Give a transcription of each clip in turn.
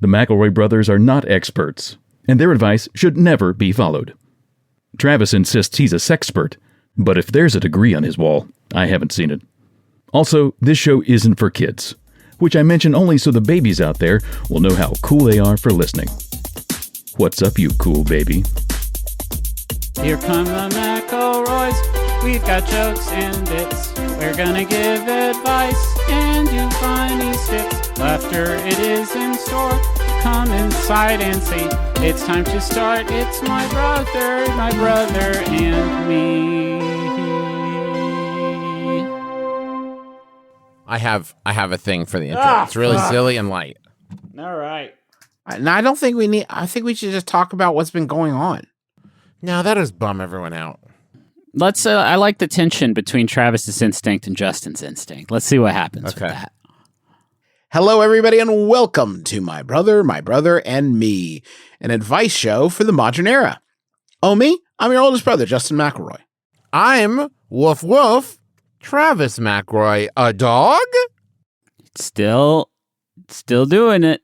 The McElroy brothers are not experts, and their advice should never be followed. Travis insists he's a sexpert, but if there's a degree on his wall, I haven't seen it. Also, this show isn't for kids, which I mention only so the babies out there will know how cool they are for listening. What's up, you cool baby? Here come the McElroys. We've got jokes and bits. We're gonna give advice and do funny sticks. Laughter, it is in store. Come inside and see. It's time to start. It's my brother and me. I have a thing for the intro. It's really silly and light. All right. No, I don't think we need. I think we should just talk about what's been going on. No, that is bum everyone out. Let's. I like the tension between Travis's instinct and Justin's instinct. Let's see what happens with that. Hello, everybody, and welcome to My Brother, and Me, an advice show for the modern era. Oh, me? I'm your oldest brother, Justin McElroy. I'm Woof Woof, Travis McElroy, a dog? Still doing it.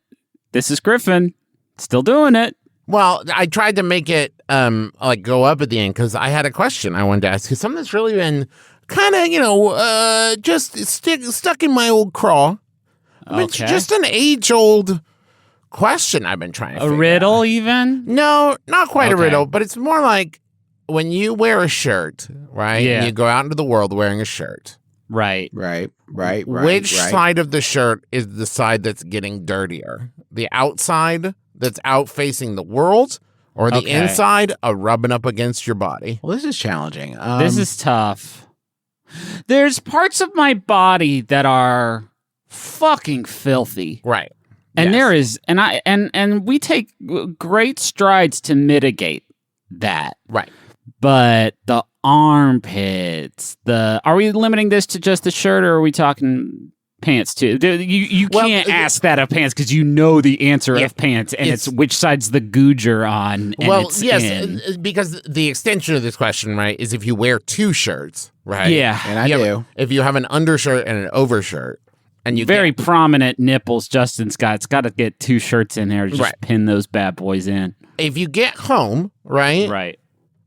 This is Griffin. Still doing it. Well, I tried to make it go up at the end because I had a question I wanted to ask. Because something that's really been kind of, just stuck in my old craw. I mean, Okay. It's just an age-old question I've been trying to figure riddle, out. even? No, not quite a Okay. riddle, but it's more like when you wear a shirt, right? Yeah. And you go out into the world wearing a shirt. Right. Which side of the shirt is the side that's getting dirtier? The outside that's out facing the world, or the Okay. inside rubbing up against your body? Well, this is challenging. This is tough. There's parts of my body that are fucking filthy. Right. And Yes. there is, and we take great strides to mitigate that. Right. But the armpits, are we limiting this to just the shirt, or are we talking pants too? You Well, can't ask that of pants because you know the answer of pants, and it's which side's the Googer on. And Well, it's yes, in. because the extension of this question, right, is if you wear two shirts, right? Yeah. And I do. If you have an undershirt and an overshirt, and you Very prominent nipples Justin's got. It's got to get two shirts in there to just Right. pin those bad boys in. if you get home, right, Right.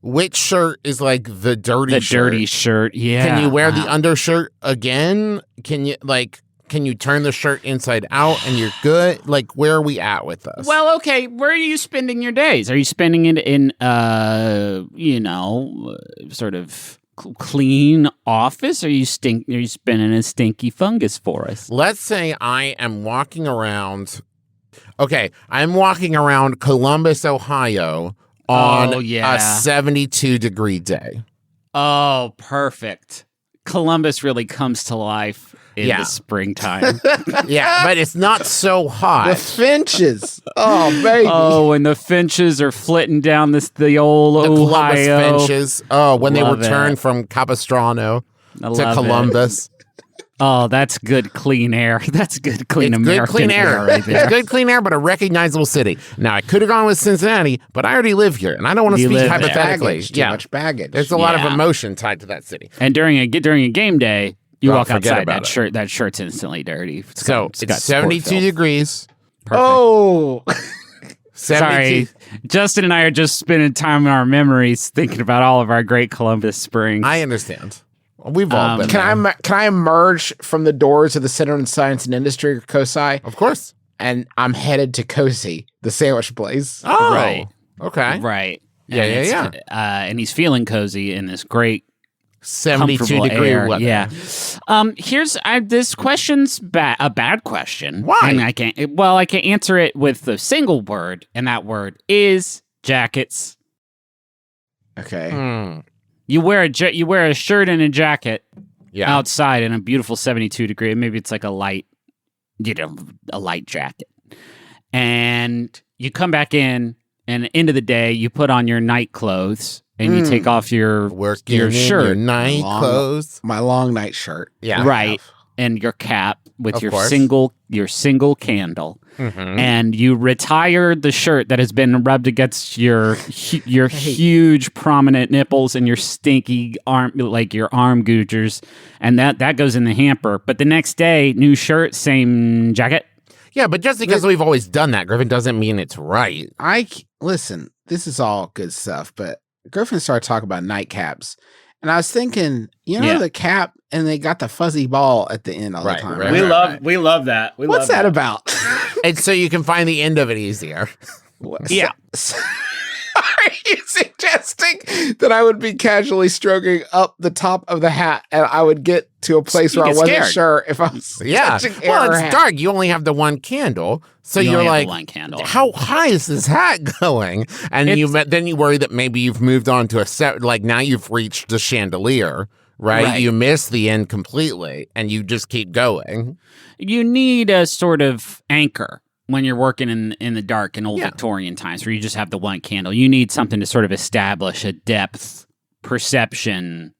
which shirt is like the dirty The shirt? dirty shirt. Yeah. Can you wear the undershirt again? Can you turn the shirt inside out and you're good? Like, where are we at with this? Well, okay. Where are you spending your days? Are you spending it in, sort of clean office? Or are you spending a stinky fungus for us? let's say I am walking around. Okay, I'm walking around Columbus, Ohio on a 72-degree day. Oh, perfect. Columbus really comes to life in the springtime. Yeah, but it's not so hot. The finches. Oh, baby. Oh, and the finches are flitting down the old The Columbus Ohio. finches. Oh, when Love they return it. from Capistrano I to love Columbus. it. Oh, that's good clean air. That's good clean It's American good clean air. right there. It's good clean air, but a recognizable city. Now, I could have gone with Cincinnati, but I already live here, and I don't want to You speak live there. hypothetically. Baggage, too much baggage. There's a lot of Yeah. emotion tied to that city. And during a game day, you Oh, walk forget outside, about it. that shirt's instantly dirty. It's So got sport it's 72 filth. degrees. Perfect. Oh. 72. Sorry, Justin and I are just spending time in our memories thinking about all of our great Columbus Springs. I understand. We've all been there. Can I emerge from the doors of the Center on Science and Industry, or COSI? Of course. And I'm headed to Cozy, the sandwich place. Oh, Right. Okay. Right. Yeah, And yeah, it's, and he's feeling cozy in this great 72-degree air. weather. Yeah. This question's a bad question. Why? And I can answer it with a single word, and that word is jackets. Okay. Hmm. You wear a shirt and a jacket Yeah. outside in a beautiful 72 degree. Maybe it's like a light jacket. And you come back in, and end of the day, you put on your night clothes and you take off your Working your in shirt, your night Long- clothes. My long night shirt. Yeah. right, and your cap with Of your course. single candle. Mhm. And you retire the shirt that has been rubbed against your huge prominent nipples and your stinky arm, like your arm gougers, and that goes in the hamper. But the next day, new shirt, same jacket. Yeah, but just because we've always done that, Griffin, doesn't mean it's right. Listen, this is all good stuff, but Griffin started talking about nightcaps. And I was thinking, the cap, and they got the fuzzy ball at the end all the time. Right. We love that. What's that about? And so you can find the end of it easier. Yeah. Are you suggesting that I would be casually stroking up the top of the hat and I would get to a place where I wasn't sure if I was touching air well, or it's hat? dark. You only have the one candle. So you're like, one candle. How high is this hat going? And then you worry that maybe you've moved on to a set, like now you've reached the chandelier, right? You miss the end completely and you just keep going. You need a sort of anchor when you're working in the dark in old Victorian times where you just have the one candle. You need something to sort of establish a depth perception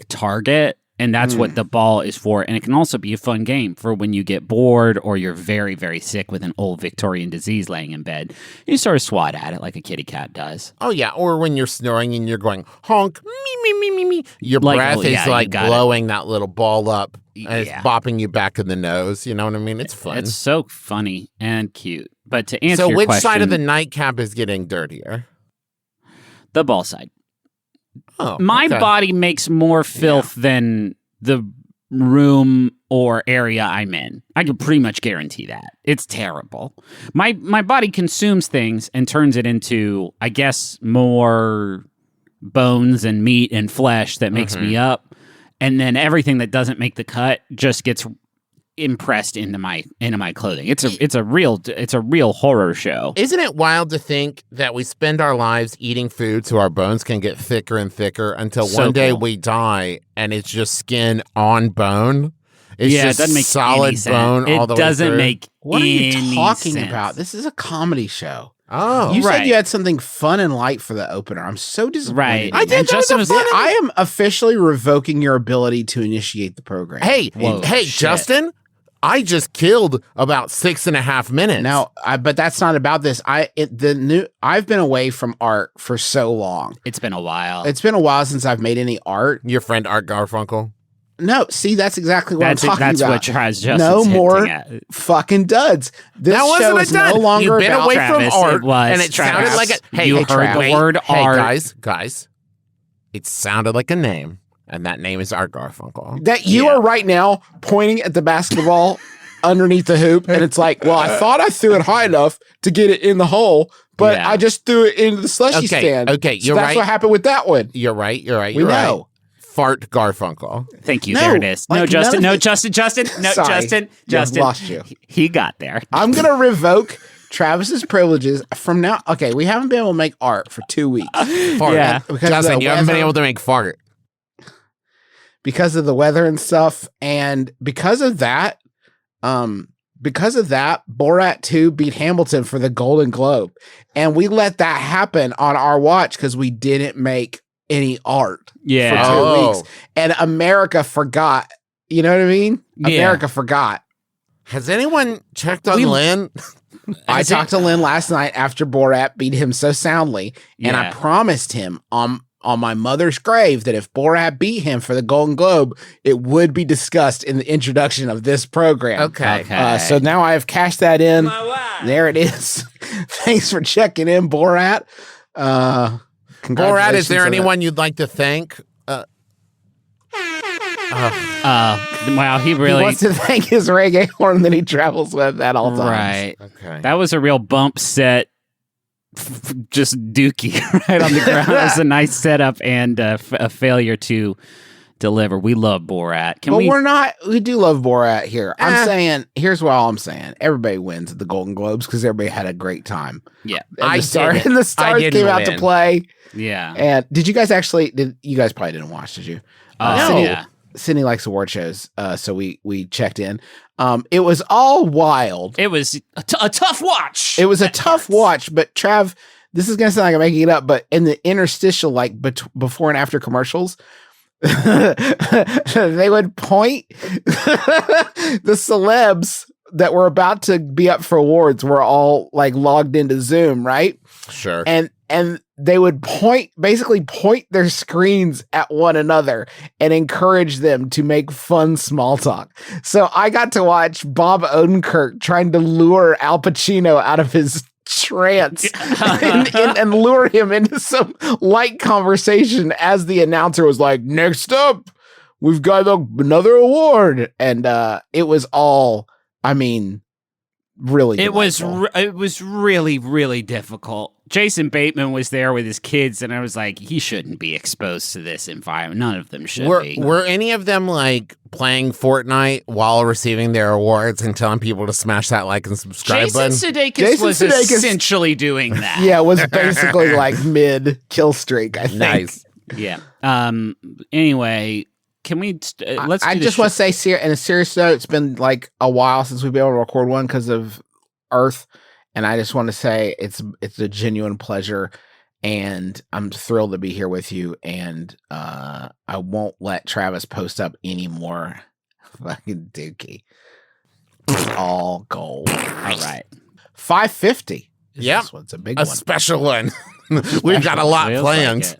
target. And that's what the ball is for. And it can also be a fun game for when you get bored or you're very, very sick with an old Victorian disease laying in bed. You sort of swat at it like a kitty cat does. Oh, yeah. Or when you're snoring and you're going, honk, me. Your breath is blowing that little ball up. And it's bopping you back in the nose. You know what I mean? It's fun. It's so funny and cute. But to answer your question... So which side of the question, nightcap is getting dirtier? The ball side. Oh, My body makes more filth than the room or area I'm in. I can pretty much guarantee that. It's terrible. My body consumes things and turns it into, I guess, more bones and meat and flesh that makes me up. And then everything that doesn't make the cut just gets impressed into my clothing. It's a real horror show. Isn't it wild to think that we spend our lives eating food so our bones can get thicker and thicker until one day we die and it's just skin on bone? It's just it doesn't make solid any sense. bone all the way through. It doesn't make What are you any talking sense. about? This is a comedy show. Oh, you said you had something fun and light for the opener. I'm so disappointed. Right. I did. Justin was I am officially revoking your ability to initiate the program. Hey, shit. Justin, I just killed about 6.5 minutes. Now, but that's not about this. I've been away from art for so long. It's been a while. It's been a while since I've made any art. Your friend Art Garfunkel? No, see, that's exactly what I'm talking that's about. what Justin's no more hinting at. fucking duds. This That show wasn't is a dud. no longer You've been about away Travis, from art, it was and it Travis. sounded like a... Hey, You hey, heard the Travis. word Hey, art. guys. It sounded like a name, and that name is Art Garfunkel. that you are right now pointing at the basketball underneath the hoop, and it's like, well, I thought I threw it high enough to get it in the hole, but I just threw it into the slushy stand. Okay, So you're that's right. what happened with that one. You're right. We know. Fart Garfunkel. Thank you. No, There it is. like No, Justin. none No, of Justin. No, Sorry. Justin. Lost you. He got there. I'm going to revoke Travis's privileges from now. Okay, we haven't been able to make art for 2 weeks. Fart. Yeah. Because Justin, of the you haven't been weather. able to make fart. Because of the weather and stuff. And because of that, Borat 2 beat Hamilton for the Golden Globe. And we let that happen on our watch because we didn't make any art for 2 weeks. And America forgot. You know what I mean? Yeah. America forgot. Has anyone checked on Lynn? I talked to Lynn last night after Borat beat him so soundly, and I Yeah. promised him on my mother's grave that if Borat beat him for the Golden Globe, it would be discussed in the introduction of this program. Okay. So now I have cashed that in. There it is. Thanks for checking in, Borat. Borat, is there anyone you'd like to thank? Wow, he He really wants to thank his reggae horn that he travels with at all times. right. Okay. That was a real bump set. Just dookie right on the ground. It was a nice setup and a failure to deliver. We love Borat. We do love Borat here. I'm saying, here's what I'm saying. Everybody wins at the Golden Globes because everybody had a great time. Yeah. And the stars came out to play. Yeah. And did you guys you guys probably didn't watch, did you? No. Yeah. Sydney likes award shows, so we checked in. It was all wild. It was a tough watch. It was a tough watch, but Trav, this is going to sound like I'm making it up, but in the interstitial, like before and after commercials, they would point the celebs that were about to be up for awards were all like logged into Zoom, right? Sure. And they would basically point their screens at one another and encourage them to make fun small talk. So I got to watch Bob Odenkirk trying to lure Al Pacino out of his trance and lure him into some light conversation as the announcer was like, next up, we've got another award. And it was all, I mean, really delightful. It was really, really difficult. Jason Bateman was there with his kids, and I was like, he shouldn't be exposed to this environment. None of them should be. Were any of them like playing Fortnite while receiving their awards and telling people to smash that like and subscribe button? Jason Sudeikis essentially doing that. Yeah, it was basically like mid kill streak, I think. Nice. Yeah. Anyway, can we let's I just want to say, in a serious note, it's been like a while since we've been able to record one because of Earth. And I just want to say it's a genuine pleasure, and I'm thrilled to be here with you. And I won't let Travis post up any more fucking dookie. It's all gold. All right, 550. Yeah, it's a big one. A special one. We've got a lot planned. Like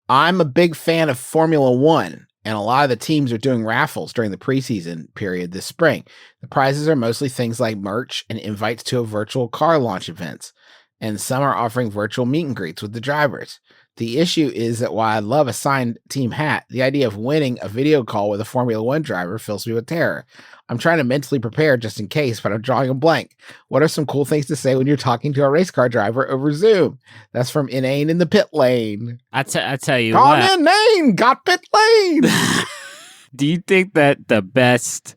I'm a big fan of Formula One. And a lot of the teams are doing raffles during the preseason period this spring. The prizes are mostly things like merch and invites to a virtual car launch events. And some are offering virtual meet and greets with the drivers. The issue is that while I love a signed team hat, the idea of winning a video call with a Formula One driver fills me with terror. I'm trying to mentally prepare just in case, but I'm drawing a blank. What are some cool things to say when you're talking to a race car driver over Zoom? That's from Inane in the Pit Lane. I tell you Call what. Inane, got pit lane. Do you think that the best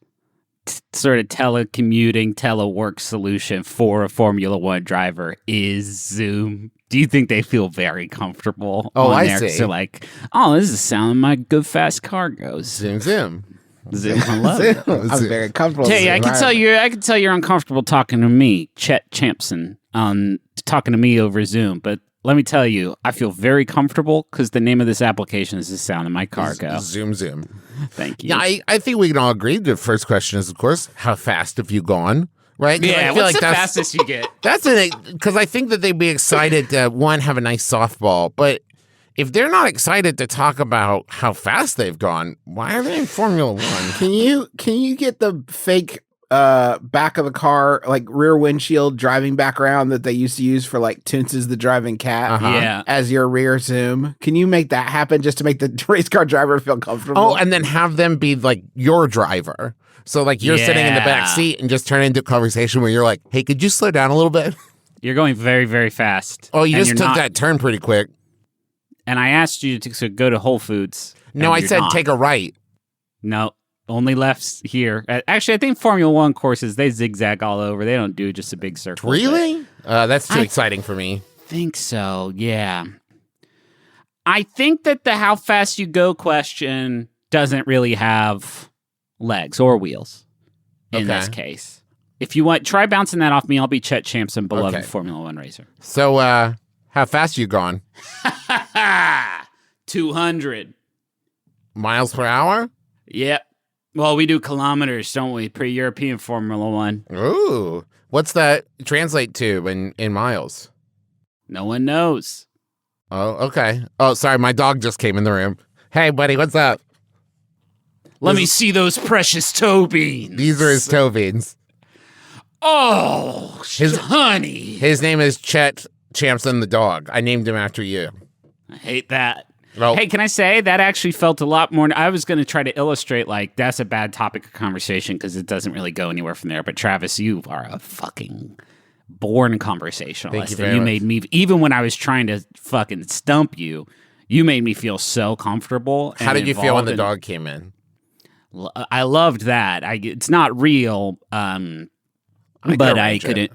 sort of telecommuting, telework solution for a Formula One driver is Zoom? Do you think they feel very comfortable on there? See. So like, oh, this is the sound my good fast car goes. Zoom, zoom. Zoom, I love it. I'm very comfortable. Hey, I can tell you're uncomfortable talking to me, Chet Champson, talking to me over Zoom. But let me tell you, I feel very comfortable because the name of this application is the sound of my car go. Zoom, zoom. Thank you. Yeah, I think we can all agree. The first question is, of course, how fast have you gone? Right? Yeah, I feel what's like the fastest you get? That's because I think that they'd be excited to, one, have a nice softball, but if they're not excited to talk about how fast they've gone, why are they in Formula One? Can you get the fake back of the car, like rear windshield driving background that they used to use for like Toonces the Driving Cat as your rear zoom? Can you make that happen just to make the race car driver feel comfortable? Oh, and then have them be like your driver. So like you're sitting in the back seat and just turn into a conversation where you're like, hey, could you slow down a little bit? You're going very, very fast. Oh, you just took that turn pretty quick. And I asked you to go to Whole Foods. No, I said take a right. No, only lefts here. Actually, I think Formula One courses, they zigzag all over. They don't do just a big circle. Really? That's too exciting for me. Think so, yeah. I think that the how fast you go question doesn't really have legs or wheels in this case. If you want, try bouncing that off me. I'll be Chet Champson, beloved Formula One racer. So, how fast you gone? 200 miles per hour? Yep. Well, we do kilometers, don't we? Pre-European Formula One. Ooh. What's that translate to in miles? No one knows. Oh, okay. Oh, sorry. My dog just came in the room. Hey, buddy, what's up? Let me see those precious toe beans. These are his toe beans. Oh, honey. His name is Chet Champson the dog. I named him after you. I hate that. Oh. Hey, can I say that actually felt a lot more... I was going to try to illustrate, like, that's a bad topic of conversation because it doesn't really go anywhere from there. But Travis, you are a fucking born conversationalist. Thank you made me... Even when I was trying to fucking stump you, you made me feel so comfortable. How did you feel when the dog came in? I loved that. It's not real, but I couldn't...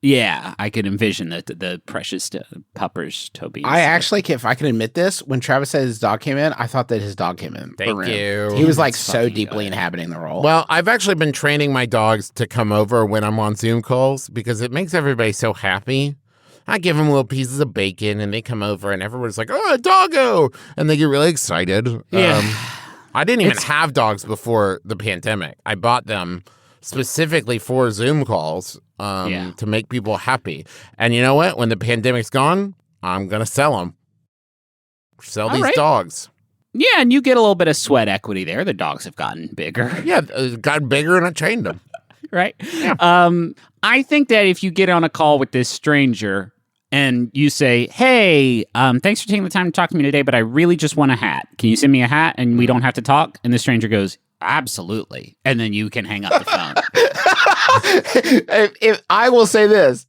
Yeah, I could envision the precious puppers, Toby. I actually, if I can admit this, when Travis said his dog came in, I thought that his dog came in. Thank you. He was like so deeply inhabiting the role. Well, I've actually been training my dogs to come over when I'm on Zoom calls because it makes everybody so happy. I give them little pieces of bacon and they come over and everyone's like, oh, a doggo. And they get really excited. Yeah. I didn't even have dogs before the pandemic. I bought them specifically for Zoom calls to make people happy. And you know what? When the pandemic's gone, I'm going to sell them. Sell All these right. dogs. Yeah, and you get a little bit of sweat equity there. The dogs have gotten bigger. Yeah, it got bigger and I trained them. Right? Yeah. I think that if you get on a call with this stranger and you say, hey, thanks for taking the time to talk to me today, but I really just want a hat. Can you send me a hat and we don't have to talk? And the stranger goes, absolutely. And then you can hang up the phone. if I will say this,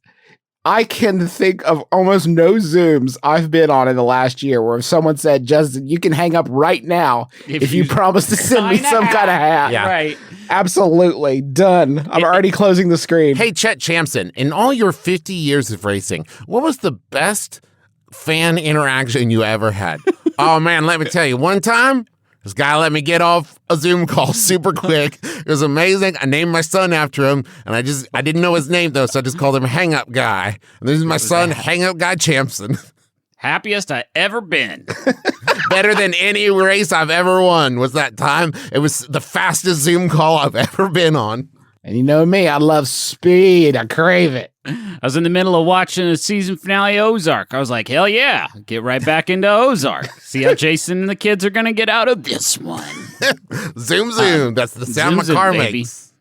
I can think of almost no Zooms I've been on in the last year where if someone said, Justin, you can hang up right now if you promise to send me some kind of hat. Yeah. Right. Absolutely. Done. I'm already closing the screen. Hey, Chet Champson, in all your 50 years of racing, what was the best fan interaction you ever had? Oh, man, let me tell you. One time, this guy let me get off a Zoom call super quick. It was amazing. I named my son after him, and I didn't know his name, though, so I just called him Hang Up Guy. And this is my son, Hang Up Guy Champson. Happiest I ever been. Better than any race I've ever won was that time. It was the fastest Zoom call I've ever been on. And you know me, I love speed. I crave it. I was in the middle of watching a season finale of Ozark. I was like, hell yeah, get right back into Ozark. See how Jason and the kids are going to get out of this one. Zoom, zoom. That's the sound my zoom, car baby. makes.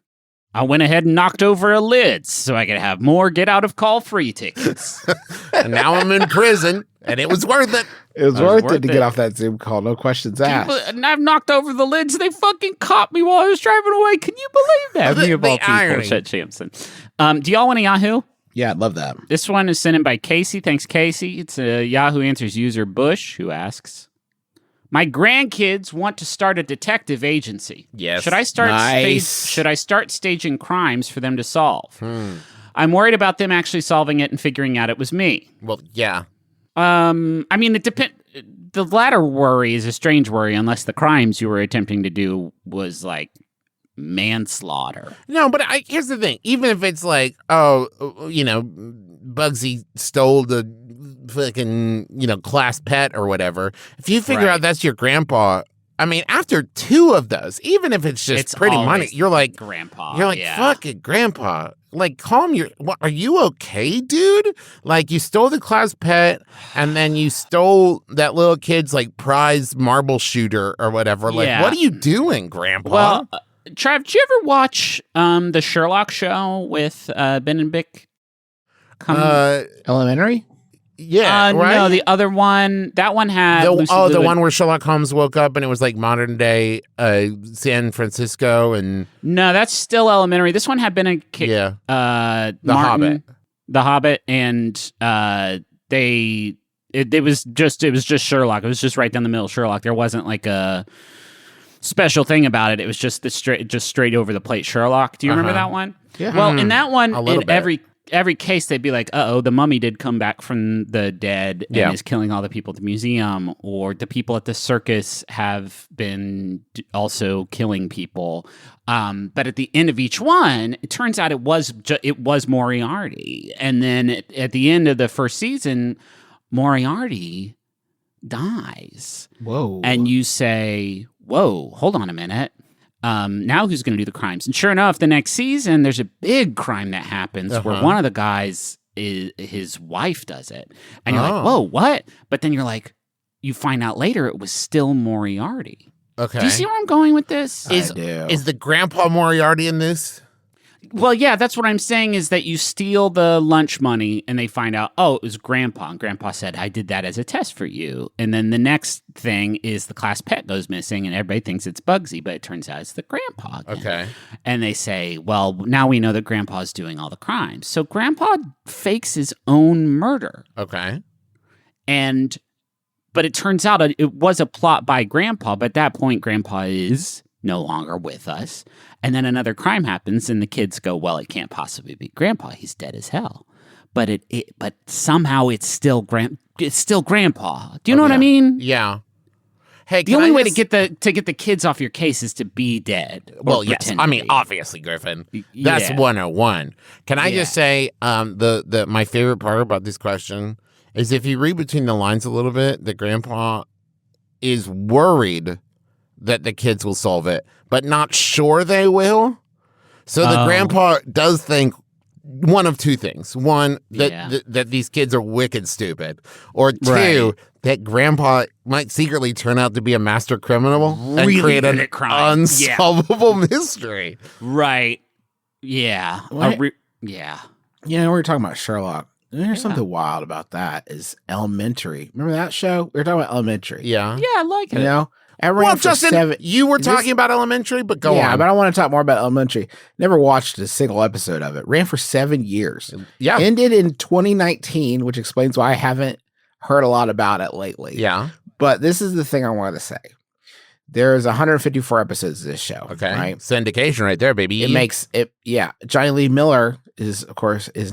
I went ahead and knocked over a lid so I could have more get out of call free tickets. And now I'm in prison, and it was worth it. It was worth it to get off that Zoom call. No questions asked. And I've knocked over the lids. They fucking caught me while I was driving away. Can you believe that? The Me of all irony. people, Chet Champson. Do y'all want a Yahoo? Yeah, I'd love that. This one is sent in by Casey. Thanks, Casey. It's a Yahoo Answers user Bush who asks, my grandkids want to start a detective agency. Yes. Should I start Nice. should I start staging crimes for them to solve? I'm worried about them actually solving it and figuring out it was me. Well, yeah. I mean, it depends. The latter worry is a strange worry unless the crimes you were attempting to do was like manslaughter. No, but here's the thing. Even if it's like, Bugsy stole the fucking, class pet or whatever, if you figure out that's your grandpa, I mean, after 2 of those, even if it's just pretty money, you're like, grandpa. You're like, fuck it, grandpa. Like, calm your, are you okay, dude? Like, you stole the class pet and then you stole that little kid's like prize marble shooter or whatever. Like, what are you doing, grandpa? Well, Trav, did you ever watch the Sherlock show with Ben and Bick? Elementary? Yeah, right? No, the other one. That one had the one where Sherlock Holmes woke up and it was like modern day San Francisco and no, that's still elementary. This one had been a The Hobbit, and it was just Sherlock. It was just right down the middle of Sherlock. There wasn't like a special thing about it. It was just straight over the plate Sherlock. Do you remember that one? Yeah. Well, in that one, in bit. every case, they'd be like, uh-oh, the mummy did come back from the dead and is killing all the people at the museum, or the people at the circus have been also killing people. But at the end of each one, it turns out it was Moriarty. And then at the end of the first season, Moriarty dies. Whoa. And you say, whoa, hold on a minute. Now who's going to do the crimes? And sure enough, the next season, there's a big crime that happens where one of the guys, his wife does it. And you're like, whoa, what? But then you're like, you find out later it was still Moriarty. Okay. Do you see where I'm going with this? I do. Is the grandpa Moriarty in this? Well, yeah, that's what I'm saying is that you steal the lunch money and they find out, oh, it was Grandpa. And Grandpa said, I did that as a test for you. And then the next thing is the class pet goes missing and everybody thinks it's Bugsy, but it turns out it's the Grandpa again. Okay. And they say, well, now we know that Grandpa's doing all the crimes. So Grandpa fakes his own murder. Okay. But it turns out it was a plot by Grandpa, but at that point, Grandpa is no longer with us. And then another crime happens and the kids go, well, it can't possibly be Grandpa. He's dead as hell. But but somehow it's still Grandpa. Do you know what I mean? Yeah. Hey, the only way to get the kids off your case is to be dead. Well, yes. I mean, obviously, Griffin. That's 101. Can I just say my favorite part about this question is if you read between the lines a little bit, that Grandpa is worried that the kids will solve it, but not sure they will. So the grandpa does think, one of two things. One, that these kids are wicked stupid. Or two, that grandpa might secretly turn out to be a master criminal and create an unsolvable mystery. Right. Yeah. Yeah. You know, we were talking about Sherlock. There's something wild about that is Elementary. Remember that show? We were talking about Elementary. Yeah. Yeah, I like it. You know? Well, Justin, you were talking about Elementary, but go on. Yeah, but I want to talk more about Elementary. Never watched a single episode of it. Ran for 7 years. Yeah. Ended in 2019, which explains why I haven't heard a lot about it lately. Yeah. But this is the thing I wanted to say. There's 154 episodes of this show. Okay. Right? Syndication right there, baby. It makes it, yeah. Johnny Lee Miller is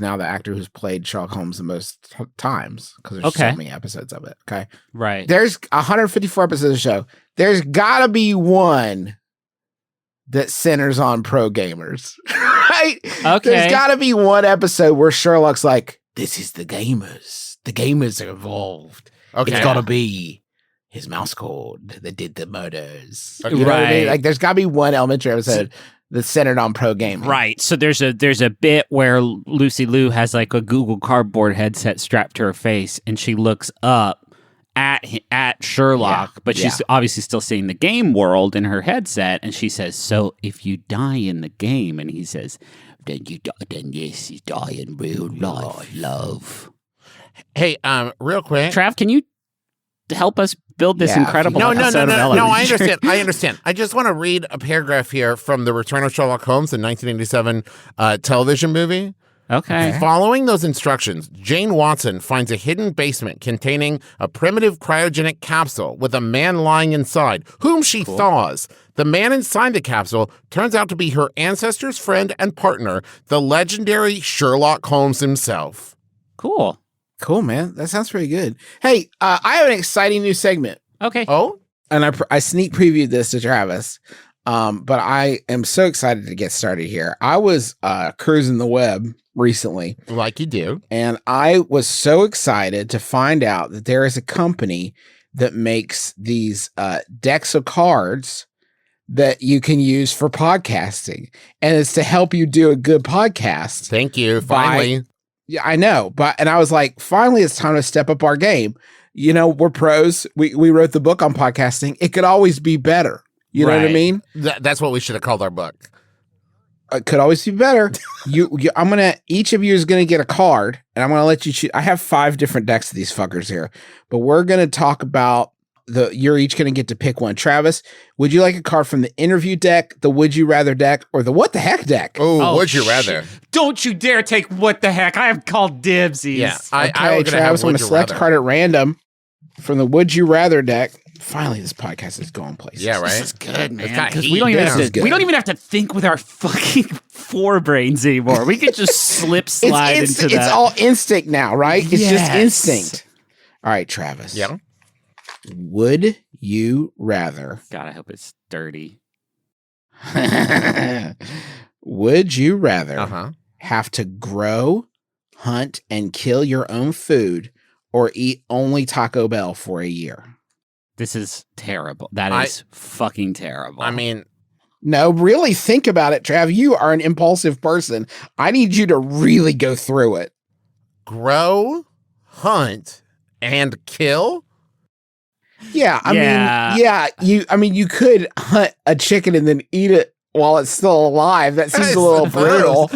now the actor who's played Sherlock Holmes the most times because there's so many episodes of it. Okay. Right. There's 154 episodes of the show. There's got to be one that centers on pro gamers, right? Okay. There's got to be one episode where Sherlock's like, this is the gamers. The gamers are involved. Okay. It's got to be his mouse cord that did the murders. Okay. You know what I mean? Like, there's got to be one Elementary episode that's centered on pro gaming. Right. So there's a bit where Lucy Liu has like a Google Cardboard headset strapped to her face, and she looks up at Sherlock, but she's obviously still seeing the game world in her headset, and she says, "So if you die in the game," and he says, "Then you die. Then yes, you die in real life, love." Hey, real quick, Trav, can you help us build this incredible episode of Elementary? No, I understand. I just want to read a paragraph here from The Return of Sherlock Holmes, the 1987 television movie. Okay. Following those instructions, Jane Watson finds a hidden basement containing a primitive cryogenic capsule with a man lying inside, whom she thaws. The man inside the capsule turns out to be her ancestor's friend and partner, the legendary Sherlock Holmes himself. Cool, man. That sounds pretty good. Hey, I have an exciting new segment. Okay. Oh? And I sneak previewed this to Travis, but I am so excited to get started here. I was cruising the web recently. Like you do. And I was so excited to find out that there is a company that makes these decks of cards that you can use for podcasting. And it's to help you do a good podcast. Thank you. Finally. Yeah, I know. And I was like, finally, it's time to step up our game. You know, we're pros. We wrote the book on podcasting. It could always be better. You know what I mean? That's what we should have called our book. It could always be better. Each of you is going to get a card, and I'm going to let you choose. I have 5 different decks of these fuckers here, but we're going to talk about you're each going to get to pick one. Travis, would you like a card from the interview deck, the would you rather deck, or the what the heck deck? Oh, would you rather? Don't you dare take what the heck. I have called dibsies. Yeah. Travis, I'm going to select a card at random from the would you rather deck. Finally, this podcast is going places. Yeah, right. This is good, man. Because we don't even have to think with our fucking forebrains anymore. We can just slide into that. It's all instinct now, right? It's just instinct. All right, Travis. Yeah. Would you rather? God, I hope it's dirty. Would you rather have to grow, hunt, and kill your own food, or eat only Taco Bell for a year? This is terrible. That is fucking terrible. I mean, no, really think about it, Trav. You are an impulsive person. I need you to really go through it. Grow, hunt, and kill? Yeah, I mean, you could hunt a chicken and then eat it while it's still alive. That seems a little brutal.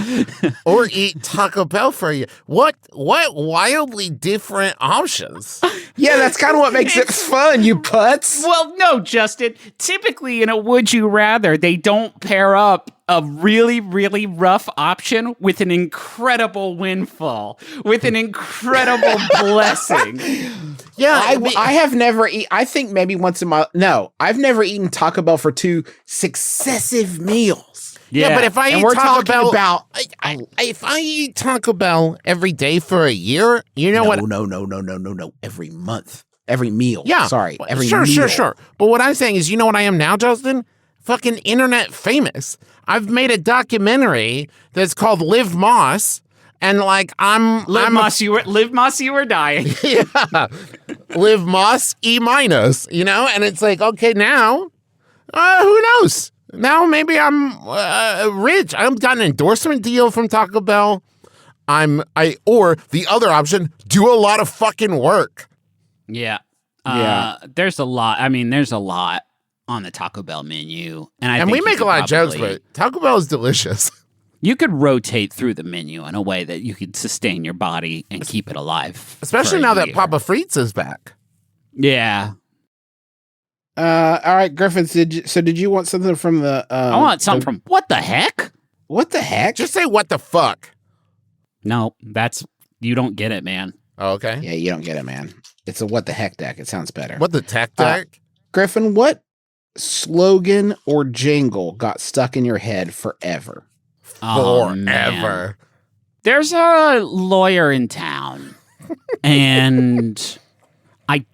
Or eat Taco Bell for you. What wildly different options? Yeah, that's kind of what makes it fun, you putz. Well, no, Justin. Typically in a would you rather, they don't pair up a really, really rough option with an incredible windfall, with an incredible blessing. Yeah, I have never eaten. I think maybe once in my I've never eaten Taco Bell for 2 successive meals. Yeah, but if I eat Taco Bell, if I eat Taco Bell every day for a year, you know what? No. Every month, every meal. Yeah, sorry, every meal. Sure. But what I'm saying is, you know what I am now, Justin? Fucking internet famous. I've made a documentary that's called Live Moss. And like Live Moss, you were dying. Yeah, Live Moss E-, you know, and it's like, okay, now, who knows? Now maybe I'm rich. I've got an endorsement deal from Taco Bell. or the other option, do a lot of fucking work. Yeah. Yeah. There's a lot. I mean, there's a lot on the Taco Bell menu. And we make a lot of jokes, but Taco Bell is delicious. You could rotate through the menu in a way that you could sustain your body and keep it alive. Especially now that Papa Frites is back. Yeah. All right, Griffin, did you want something from the... I want something from... What the heck? What the heck? Just say what the fuck. No, that's... You don't get it, man. Oh, okay. Yeah, you don't get it, man. It's a what the heck deck. It sounds better. What the tech deck? Griffin, what slogan or jingle got stuck in your head forever? Oh, Forever. There's a lawyer in town, and I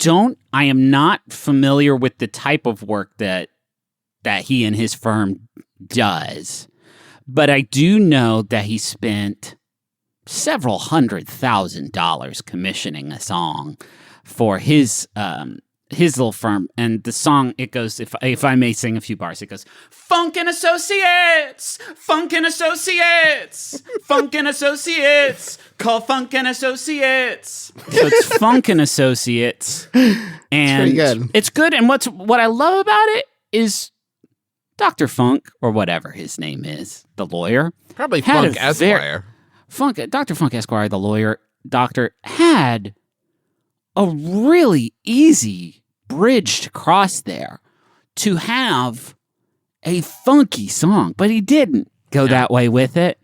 am not familiar with the type of work that he and his firm does, but I do know that he spent several $100,000 commissioning a song for his little firm. And the song, it goes, if I may sing a few bars, it goes, Funkin' Associates, Funkin' Associates, Funkin' Associates, call Funkin' Associates. So it's Funkin' Associates. And it's good. And what I love about it is Dr. Funk, or whatever his name is, the lawyer. Probably Funk Esquire. Dr. Funk Esquire, the lawyer, doctor, had a really easy bridge to cross there to have a funky song, but he didn't go that way with it.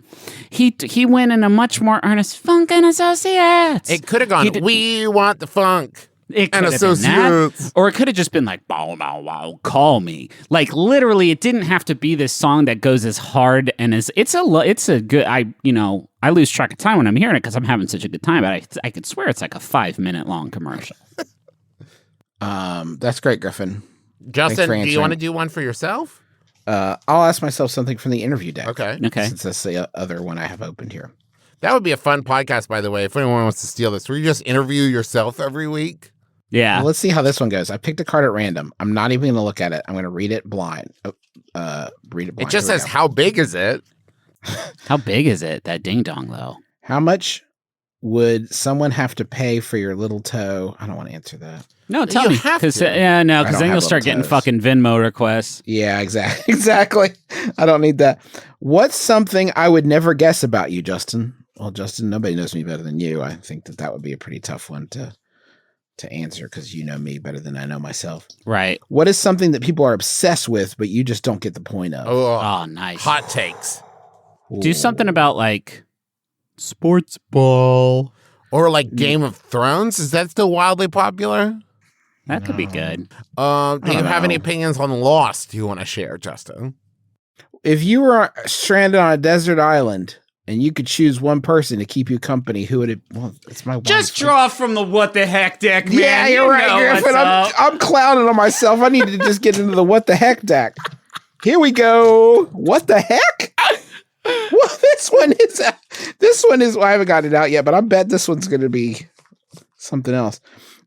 He went in a much more earnest Funkin' Associates. It could have gone, we want the funk. It and could have been that, or it could have just been like, bow, bow, wow, call me. Like literally, it didn't have to be this song that goes as hard and as it's a good. I lose track of time when I'm hearing it because I'm having such a good time. But I could swear it's like a 5-minute long commercial. That's great, Griffin. Justin, do you want to do one for yourself? I'll ask myself something from the interview deck. Okay. Since that's the other one I have opened here. That would be a fun podcast, by the way. If anyone wants to steal this, where you just interview yourself every week. Yeah. Well, let's see how this one goes. I picked a card at random. I'm not even going to look at it. I'm going to read it blind. It just says, how big is it? How big is it? That ding dong, though. How much would someone have to pay for your little toe? I don't want to answer that. No, tell me. Because then you'll start getting fucking Venmo requests. Yeah, exactly. I don't need that. What's something I would never guess about you, Justin? Well, Justin, nobody knows me better than you. I think that would be a pretty tough one to answer because you know me better than I know myself. Right. What is something that people are obsessed with, but you just don't get the point of? Oh, nice. Hot takes. Ooh. Do something about like sports ball. Or like Game of Thrones. Is that still wildly popular? That could be good. Do you have any opinions on Lost you want to share, Justin? If you were stranded on a desert island and you could choose one person to keep you company, who would it? Well, it's my wife. Just draw from the what the heck deck, man. Yeah, you're right, Griffin. I'm clowning on myself. I need to just get into the what the heck deck. Here we go. What the heck? Well, this one is. Well, I haven't got it out yet, but I bet this one's going to be something else.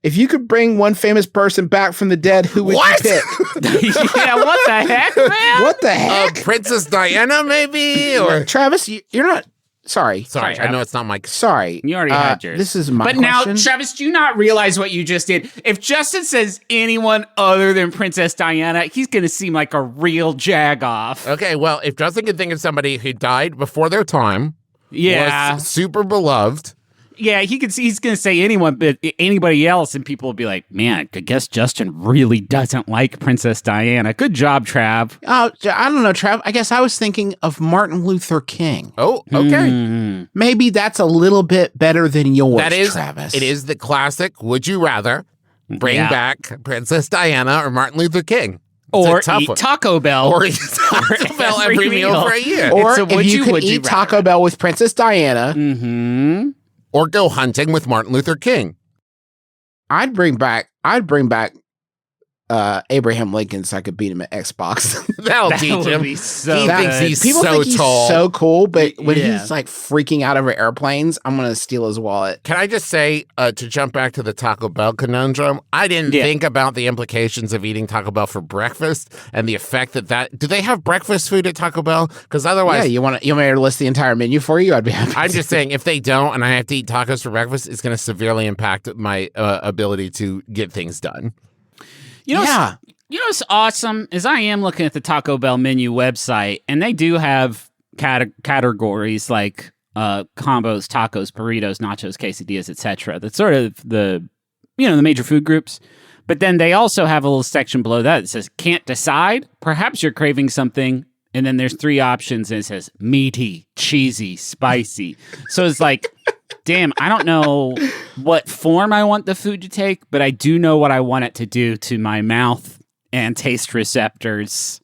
If you could bring one famous person back from the dead, who would you pick? Yeah, what the heck, man? What the heck? Princess Diana, maybe? Or Travis, you're not... Sorry, I know it's not my... Sorry. You already had yours. This is my question. But now, Travis, do you not realize what you just did? If Justin says anyone other than Princess Diana, he's going to seem like a real jag-off. Okay, well, if Justin can think of somebody who died before their time, was super beloved... Yeah, he's going to say anyone, but anybody else, and people will be like, man, I guess Justin really doesn't like Princess Diana. Good job, Trav. Oh, I don't know, Trav. I guess I was thinking of Martin Luther King. Oh, okay. Maybe that's a little bit better than yours, Travis. It is the classic, would you rather bring back Princess Diana or Martin Luther King? Or eat Taco Bell. Or eat Taco Bell every meal for a year. Or if you could eat Taco Bell with Princess Diana... Mm-hmm. Or go hunting with Martin Luther King. I'd bring back Abraham Lincoln so I could beat him at Xbox. That'll teach him. Be so He thinks he's People so think he's tall. so cool, but when Yeah. he's like freaking out over airplanes, I'm gonna steal his wallet. Can I just say, to jump back to the Taco Bell conundrum, I didn't think about the implications of eating Taco Bell for breakfast and the effect that do they have breakfast food at Taco Bell? Because otherwise, Yeah, you want me to list the entire menu for you? I'd be happy. I'm just saying, if they don't and I have to eat tacos for breakfast, it's going to severely impact my ability to get things done. You know, Yeah. you know what's awesome is I am looking at the Taco Bell menu website, and they do have categories like combos, tacos, burritos, nachos, quesadillas, etc. That's sort of the major food groups. But then they also have a little section below that says "Can't decide." Perhaps you're craving something, and then there's 3 options, and it says meaty, cheesy, spicy. So it's like, damn, I don't know what form I want the food to take, but I do know what I want it to do to my mouth and taste receptors.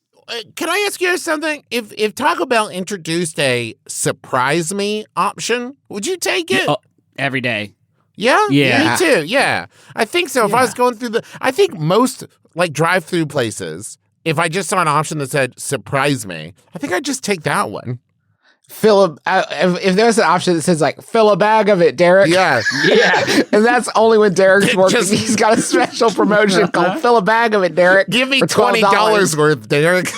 Can I ask you something? If Taco Bell introduced a surprise me option, would you take it? Oh, every day. Yeah? Yeah. Me too, yeah. I think so. If I was going through I think most like drive-through places, if I just saw an option that said surprise me, I think I'd just take that one. If there's an option that says like fill a bag of it, Derek. Yeah. And that's only when Derek's working. Just- He's got a special promotion called fill a bag of it, Derek. Give me for $20 worth, Derek.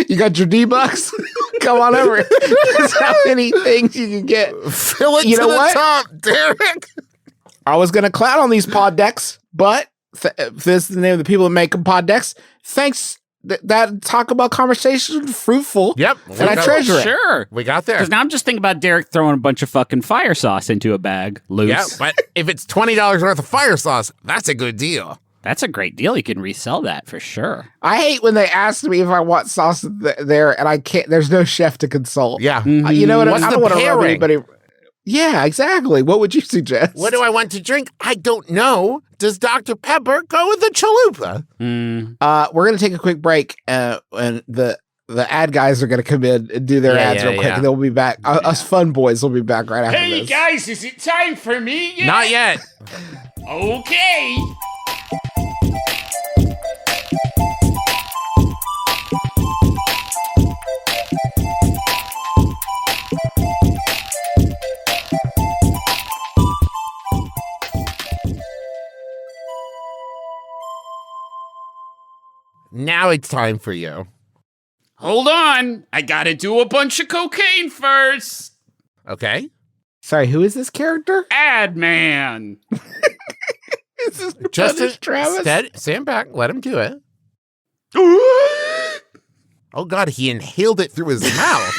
You got your D-Bucks? Come on over. That's how many things you can get. Fill it You to know the what? top, Derek. I was going to clown on these pod decks, but if this is the name of the people that make them pod decks, thanks. That Taco Bell conversation fruitful. Yep. And I treasure it. Sure. We got there. Because now I'm just thinking about Derek throwing a bunch of fucking fire sauce into a bag loose. Yeah, but if it's $20 worth of fire sauce, that's a good deal. That's a great deal. You can resell that for sure. I hate when they ask me if I want sauce there and I can't. There's no chef to consult. Yeah. You know what? What's I the don't want to rub pairing? anybody. Yeah, exactly. What would you suggest? What do I want to drink? I don't know. Does Dr. Pepper go with the chalupa? We're gonna take a quick break, and the ad guys are gonna come in and do their ads real quick, and they'll be back. Us fun boys will be back right after this. guys, is it time for me yet? Not yet. Okay. Now it's time for you. Hold on. I gotta do a bunch of cocaine first. Okay. Sorry, who is this character? Ad man. Is this Justin, Travis? stand back. Let him do it. Oh, God, he inhaled it through his mouth.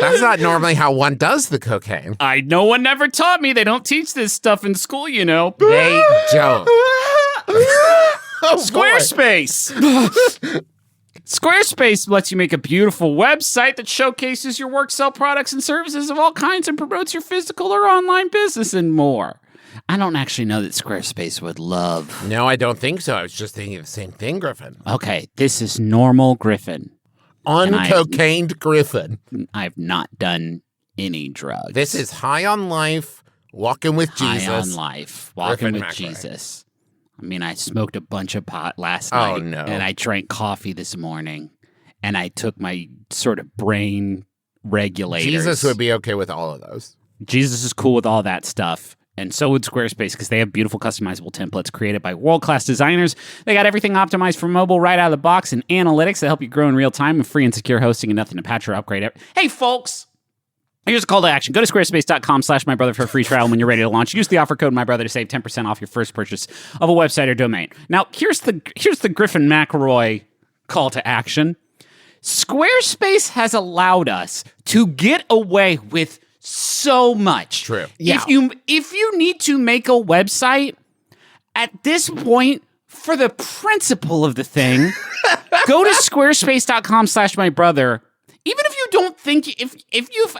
That's not normally how one does the cocaine. No one never taught me. They don't teach this stuff in school, you know. They don't. Squarespace. Squarespace lets you make a beautiful website that showcases your work, sell products and services of all kinds, and promotes your physical or online business and more. I don't actually know that Squarespace would love. No, I don't think so. I was just thinking the same thing, Griffin. Okay, this is normal Griffin. Uncocained Griffin. I've not done any drugs. This is high on life, walking with Jesus. high on life, walking Griffin with McElroy. Jesus. I mean, I smoked a bunch of pot last Oh, night, no. and I drank coffee this morning, and I took my sort of brain regulators. Jesus would be okay with all of those. Jesus is cool with all that stuff. And so would Squarespace, because they have beautiful customizable templates created by world-class designers. They got everything optimized for mobile right out of the box, and analytics that help you grow in real time with free and secure hosting and nothing to patch or upgrade. Hey, folks! Here's a call to action. Go to squarespace.com/mybrother for a free trial. And when you're ready to launch, use the offer code MyBrother to save 10% off your first purchase of a website or domain. Now, here's the Griffin McElroy call to action. Squarespace has allowed us to get away with so much. True. Yeah. If you need to make a website, at this point, for the principle of the thing, go to squarespace.com/mybrother. Even if you don't think, if you've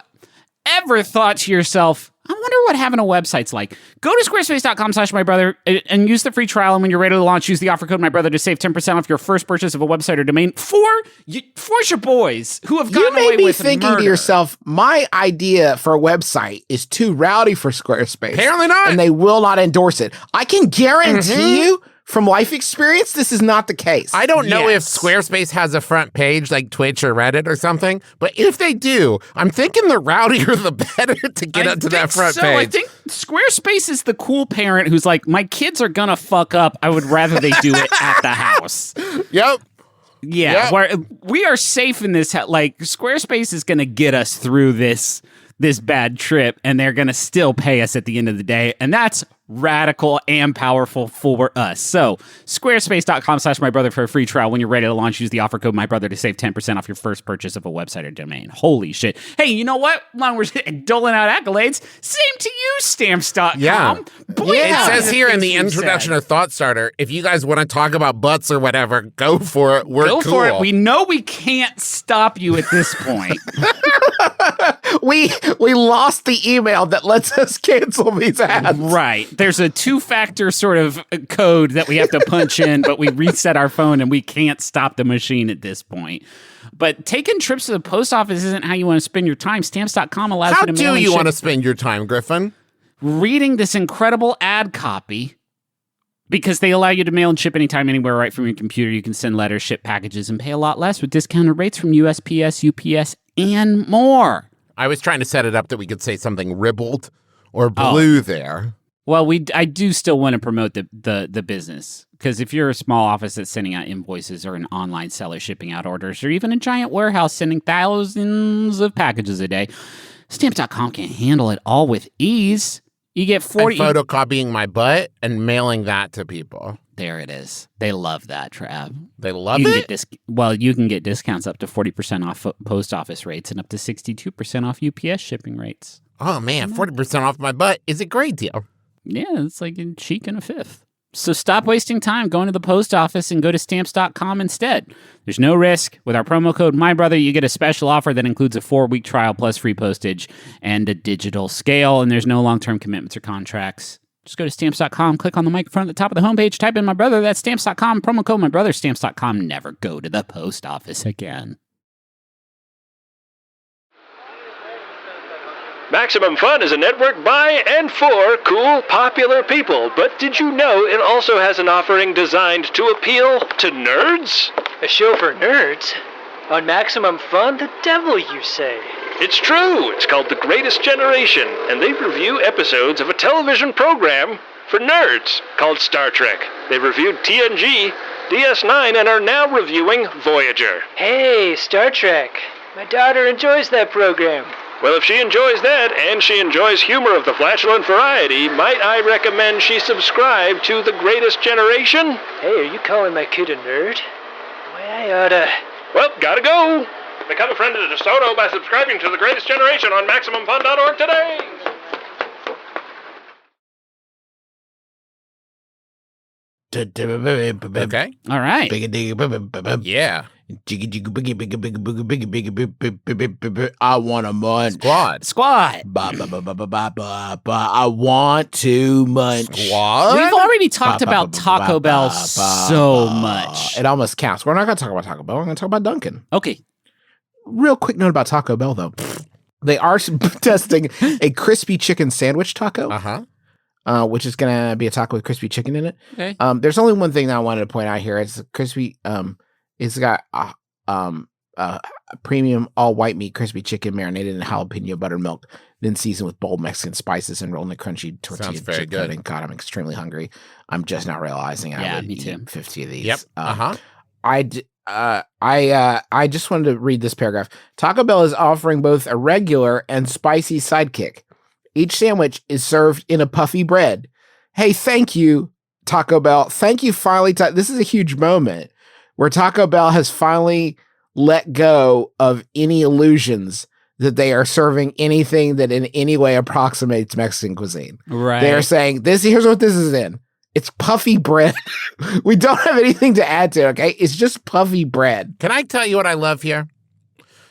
ever thought to yourself, I wonder what having a website's like, go to squarespace.com/mybrother and use the free trial. And when you're ready to launch, use the offer code MyBrother to save 10% off your first purchase of a website or domain for your boys who have You gotten away may be with thinking murder. to yourself, my idea for a website is too rowdy for Squarespace. Apparently not. And they will not endorse it. I can guarantee you, from life experience, this is not the case. I don't know if Squarespace has a front page like Twitch or Reddit or something, but if they do, I'm thinking the rowdier the better to get up to that front page. I think Squarespace is the cool parent who's like, my kids are gonna fuck up. I would rather they do it at the house. Yep. Yeah, we are safe in this. Like, Squarespace is gonna get us through this bad trip, and they're gonna still pay us at the end of the day, and that's radical and powerful for us. So squarespace.com/mybrother for a free trial. When you're ready to launch, use the offer code MyBrother to save 10% off your first purchase of a website or domain. Holy shit. Hey, you know what? While we're doling out accolades, same to you, Stamps.com. Yeah. Boy, it says here in the introduction of Thought Starter, if you guys want to talk about butts or whatever, go for it. We're go cool. for it. We know we can't stop you at this point. we lost the email that lets us cancel these ads. Right. There's a 2-factor sort of code that we have to punch in, but we reset our phone and we can't stop the machine at this point. But taking trips to the post office isn't how you want to spend your time. Stamps.com allows you to mail. How do you want to spend your time, Griffin? Reading this incredible ad copy, because they allow you to mail and ship anytime, anywhere, right from your computer. You can send letters, ship packages, and pay a lot less with discounted rates from USPS, UPS, and more. I was trying to set it up that we could say something ribbled or blue there. Well, I do still want to promote the business, because if you're a small office that's sending out invoices, or an online seller shipping out orders, or even a giant warehouse sending thousands of packages a day, Stamps.com can handle it all with ease. You get 40... I'm photocopying my butt and mailing that to people. There it is. They love that, Trav. They love it? You can get discounts up to 40% off post office rates and up to 62% off UPS shipping rates. Oh, man, 40% off my butt is a great deal. Yeah, it's like a cheek and a fifth. So stop wasting time going to the post office and go to Stamps.com instead. There's no risk. With our promo code MyBrother, you get a special offer that includes a 4-week trial plus free postage and a digital scale, and there's no long-term commitments or contracts. Just go to Stamps.com, click on the microphone at the top of the homepage, type in MyBrother, that's Stamps.com, promo code MyBrother, Stamps.com. Never go to the post office again. Maximum Fun is a network by and for cool, popular people. But did you know it also has an offering designed to appeal to nerds? A show for nerds? On Maximum Fun? The devil, you say? It's true. It's called The Greatest Generation, and they review episodes of a television program for nerds called Star Trek. They reviewed TNG, DS9, and are now reviewing Voyager. Hey, Star Trek. My daughter enjoys that program. Well, if she enjoys that, and she enjoys humor of the flatulent variety, might I recommend she subscribe to The Greatest Generation? Hey, are you calling my kid a nerd? Boy, I oughta... Well, gotta go. Become a friend of DeSoto by subscribing to The Greatest Generation on MaximumFun.org today. Okay. All right. Yeah. I want a munch. Squad. I want to munch. Squad? We've already talked about Taco Bell so much. It almost counts. We're not going to talk about Taco Bell. We're going to talk about Dunkin'. Okay. Real quick note about Taco Bell, though. They are testing a crispy chicken sandwich taco. Which is going to be a taco with crispy chicken in it. Okay. There's only one thing that I wanted to point out here. It's crispy. It's got a premium all white meat crispy chicken marinated in jalapeno buttermilk, then seasoned with bold Mexican spices and rolled in a crunchy tortilla Sounds very chip good. coating. God, I'm extremely hungry. I'm just not realizing I would me too. eat 50 of these. Yep. I just wanted to read this paragraph. Taco Bell is offering both a regular and spicy sidekick. Each sandwich is served in a puffy bread. Hey, thank you, Taco Bell. Thank you finally. This is a huge moment where Taco Bell has finally let go of any illusions that they are serving anything that in any way approximates Mexican cuisine. Right. They're saying, here's what this is in. It's puffy bread. We don't have anything to add to it, okay? It's just puffy bread. Can I tell you what I love here?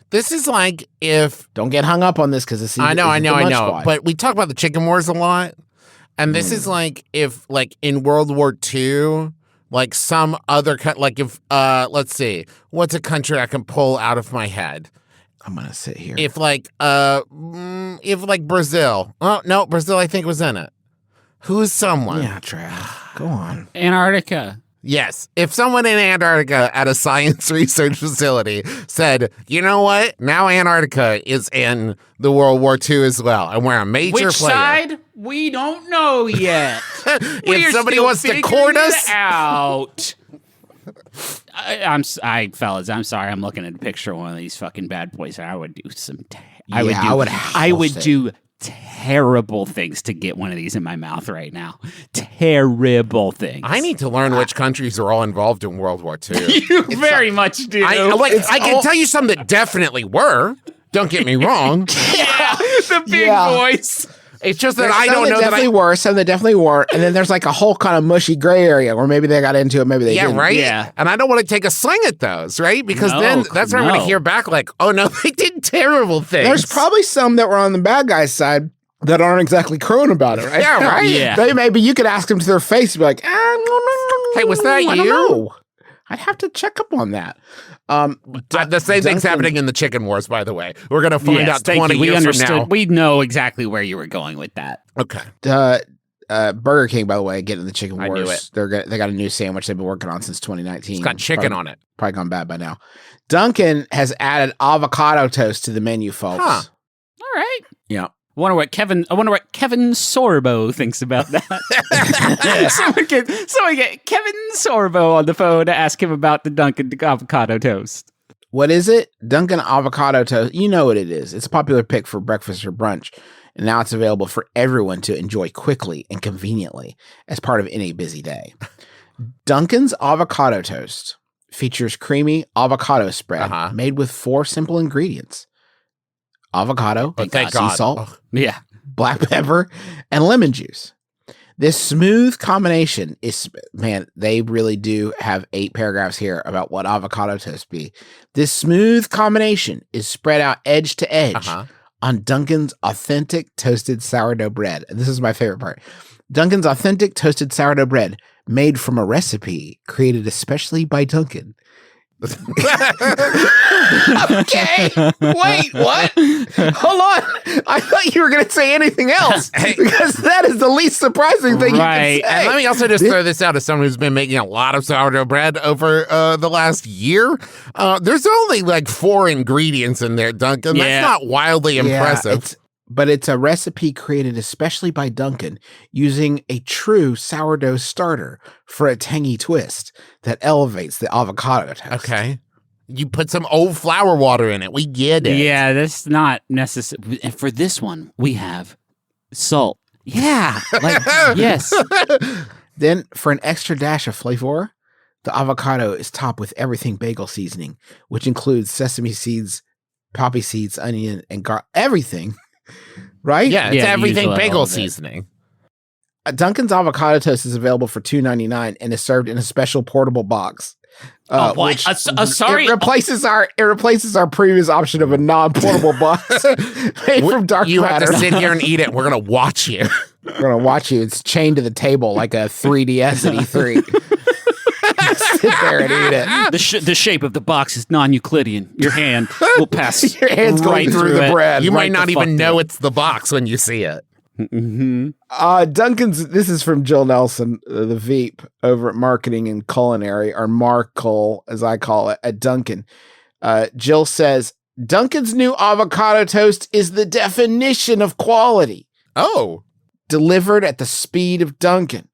This is like if... Don't get hung up on this because it's I know. But we talk about the chicken wars a lot. And this is like if, like, in World War II, like some other... Like if, let's see. What's a country I can pull out of my head? I'm going to sit here. If like Brazil. Oh, no, Brazil I think was in it. Who's someone? Yeah, Trav. Go on. Antarctica. Yes. If someone in Antarctica at a science research facility said, you know what? Now Antarctica is in the World War II as well, and we're a major Which player. side? We don't know yet. If somebody wants to court us out. I'm fellas. I'm sorry. I'm looking at a picture of one of these fucking bad boys. I would do some. I would do terrible things to get one of these in my mouth right now. Terrible things. I need to learn which countries are all involved in World War II. You very much do. I can tell you some that definitely were. Don't get me wrong. The big boys. It's just that I don't know that some that definitely weren't, and then there's like a whole kind of mushy gray area where maybe they got into it, maybe they didn't. Right? Yeah. And I don't want to take a swing at those, right? Because then that's where I'm going to hear back like, oh no, they did terrible things. There's probably some that were on the bad guy's side that aren't exactly crowing about it, right? Yeah, right? Yeah. Maybe you could ask them to their face and be like, hey, was that I don't you? know. I'd have to check up on that. The same thing's happening in the chicken wars, by the way. We're going to find out 20 years from now. We know exactly where you were going with that. Okay. Burger King, by the way, getting the chicken I wars. knew it. They got a new sandwich they've been working on since 2019. It's got chicken on it. Probably gone bad by now. Dunkin' has added avocado toast to the menu, folks. Huh. All right. Yeah. I wonder what Kevin Sorbo thinks about that. Someone get Kevin Sorbo on the phone to ask him about the Dunkin' avocado toast. What is it? Dunkin' avocado toast. You know what it is. It's a popular pick for breakfast or brunch, and now it's available for everyone to enjoy quickly and conveniently as part of any busy day. Dunkin's avocado toast features creamy avocado spread made with 4 simple ingredients: avocado, Thank sea God. salt, Yeah. black pepper, and lemon juice. This smooth combination is, man, they really do have 8 paragraphs here about what avocado toast be. This smooth combination is spread out edge to edge on Dunkin's authentic toasted sourdough bread. And this is my favorite part. Dunkin's authentic toasted sourdough bread made from a recipe created especially by Dunkin'. Okay. Wait, what? Hold on. I thought you were going to say anything else because that is the least surprising thing you can say. And let me also just throw this out as someone who's been making a lot of sourdough bread over the last year. There's only like 4 ingredients in there, Dunkin'. That's not wildly impressive. But it's a recipe created especially by Dunkin' using a true sourdough starter for a tangy twist that elevates the avocado toast. Okay. You put some old flour water in it. We get it. Yeah, that's not necessary. And for this one, we have salt. Yeah. Yes. Then for an extra dash of flavor, the avocado is topped with everything bagel seasoning, which includes sesame seeds, poppy seeds, onion, and everything. Right? Yeah, it's everything bagel seasoning. Dunkin's avocado toast is available for $2.99 and is served in a special portable box. Which sorry, it replaces our previous option of a non-portable box made from dark You matter. have to sit here and eat it. We're gonna watch you. We're gonna watch you. It's chained to the table like a 3DS at E3. Sit there and eat it. The shape of the box is non-Euclidean. Your hand will pass Your hand's going through the bread. You might not even know it. it's the box when you see it. Mm-hmm. Dunkin's, this is from Jill Nelson, the Veep over at Marketing and Culinary, or Marcul, as I call it, at Dunkin'. Jill says, Dunkin's new avocado toast is the definition of quality. Oh. Delivered at the speed of Dunkin'.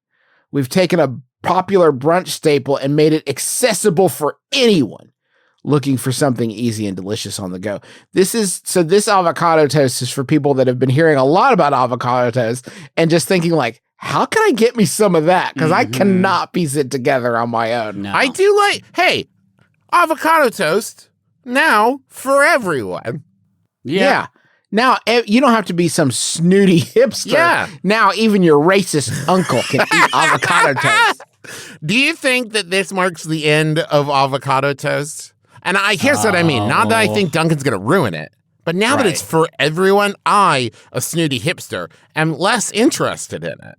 We've taken a popular brunch staple and made it accessible for anyone looking for something easy and delicious on the go. This avocado toast is for people that have been hearing a lot about avocado toast and just thinking like, how can I get me some of that? Because I cannot piece it together on my own. No. I do hey, avocado toast now for everyone. Yeah. Now, you don't have to be some snooty hipster. Yeah. Now, even your racist uncle can eat avocado toast. Do you think that this marks the end of avocado toast? And here's what I mean. Not that I think Dunkin's going to ruin it, but now that it's for everyone, I, a snooty hipster, am less interested in it.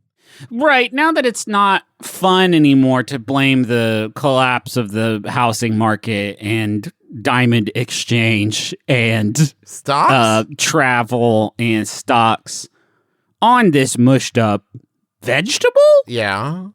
Right. Now that it's not fun anymore to blame the collapse of the housing market and diamond exchange and stocks, travel and stocks on this mushed up vegetable, Yeah.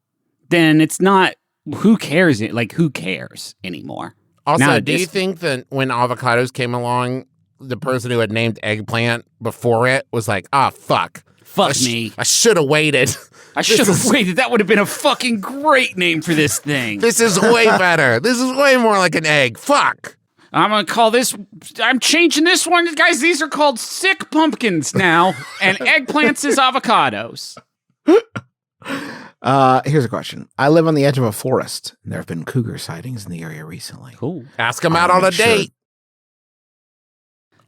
then it's not. Who cares? Like, who cares anymore? Also, Now, do you think that when avocados came along, the person who had named eggplant before it was like, fuck. Fuck me. I should have waited. I should have waited. That would have been a fucking great name for this thing. This is way better. This is way more like an egg. Fuck. I'm going to call this, I'm changing this one. Guys, these are called sick pumpkins now, and eggplants is avocados. Here's a question. I live on the edge of a forest. There have been cougar sightings in the area recently. Cool. Ask them out on a date.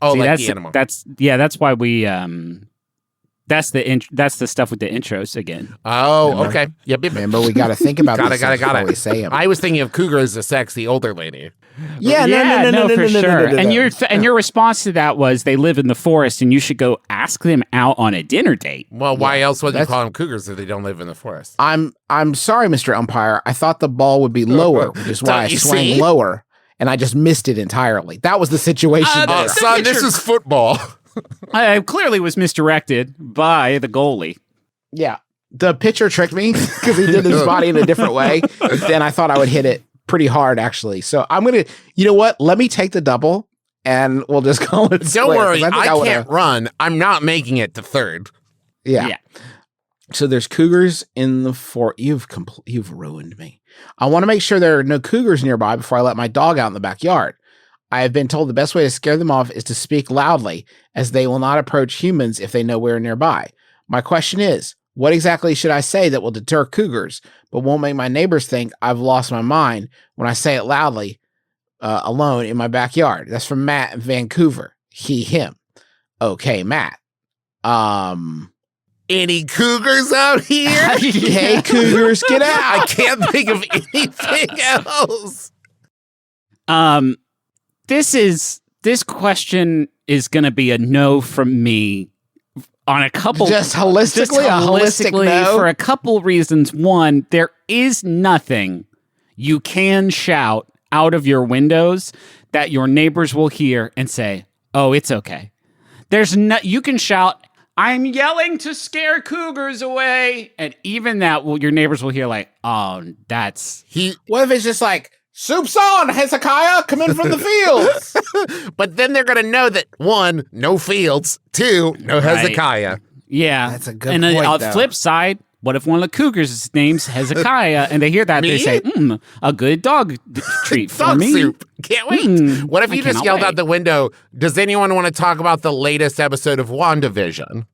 Oh, See, like the animal. That's why we, that's the stuff with the intros again. Oh, Remember? okay. Yep. Remember, we got to think about Got these it. things before we say them. I was thinking of Cougar as a sexy older lady. Yeah, no, for sure. no. And your response to that was they live in the forest, and you should go ask them out on a dinner date. Well, why else would you call them cougars if they don't live in the forest? I'm sorry, Mr. Umpire. I thought the ball would be lower, which is why I swung lower, and I just missed it entirely. That was the situation. Son, this is football. I clearly was misdirected by the goalie. Yeah. The pitcher tricked me because he did his body in a different way. Then I thought I would hit it pretty hard, actually. So I'm going to, you know what? Let me take the double and we'll just call it Don't worry. I can't run. I'm not making it to third. Yeah. So there's cougars in the fort. You've ruined me. I want to make sure there are no cougars nearby before I let my dog out in the backyard. I have been told the best way to scare them off is to speak loudly, as they will not approach humans if they know we're nearby. My question is, what exactly should I say that will deter cougars, but won't make my neighbors think I've lost my mind when I say it loudly, alone in my backyard? That's from Matt in Vancouver. He, him. Okay, Matt. Any cougars out here? Hey, cougars, get out. I can't think of anything else. This question is going to be a no from me on a couple. Just holistically, no? For a couple reasons. One, there is nothing you can shout out of your windows that your neighbors will hear and say, "Oh, it's okay." There's no. You can shout, "I'm yelling to scare cougars away," and even that, your neighbors will hear like, "Oh, that's he." What if it's just like, "Soup's on, Hezekiah, come in from the fields." But then they're going to know that, one, no fields, two, no Hezekiah. Yeah. That's a good point, point, on the though. flip side, what if one of the cougars' name's Hezekiah, and they hear that, they say, a good dog treat for Dog me. soup. Can't wait. What if you just yelled out the window, does anyone want to talk about the latest episode of WandaVision?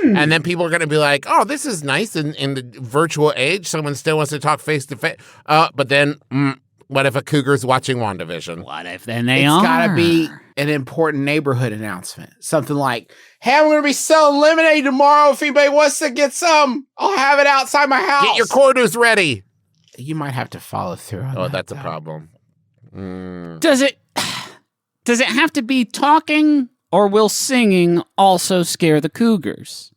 And then people are going to be like, oh, this is nice in the virtual age. Someone still wants to talk face to face. But then what if a cougar's watching WandaVision? What if then they It's are? got to be an important neighborhood announcement. Something like, hey, I'm going to be selling lemonade tomorrow. If anybody wants to get some, I'll have it outside my house. Get your quarters ready. You might have to follow through on that. That's a problem. Does it have to be talking, or will singing also scare the cougars?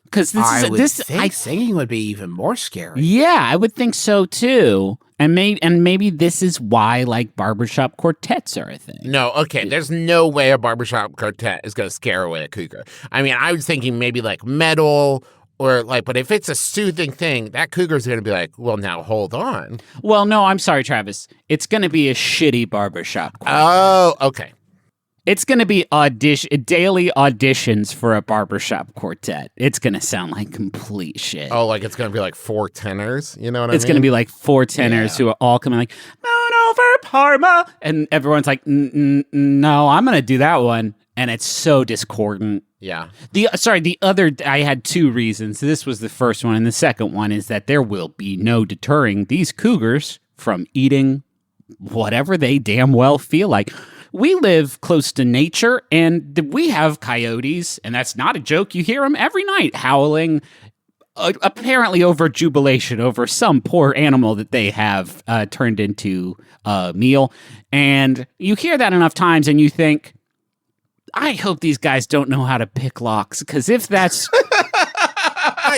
Because I would think singing would be even more scary. Yeah, I would think so too. And maybe this is why like barbershop quartets are a thing. No, okay. There's no way a barbershop quartet is going to scare away a cougar. I mean, I was thinking maybe like metal or like, but if it's a soothing thing, that cougar's going to be like, well, now hold on. Well, no, I'm sorry, Travis. It's going to be a shitty barbershop quartet. Oh, okay. It's going to be daily auditions for a barbershop quartet. It's going to sound like complete shit. Oh, like it's going to be like 4 tenors? You know what I mean? It's going to be like 4 tenors who are all coming like, moon over Parma. And everyone's like, no, I'm going to do that one. And it's so discordant. Yeah. I had 2 reasons. This was the first one. And the second one is that there will be no deterring these cougars from eating whatever they damn well feel like. We live close to nature, and we have coyotes, and that's not a joke. You hear them every night howling, apparently over jubilation over some poor animal that they have turned into a meal. And you hear that enough times, and you think, I hope these guys don't know how to pick locks, because if that's...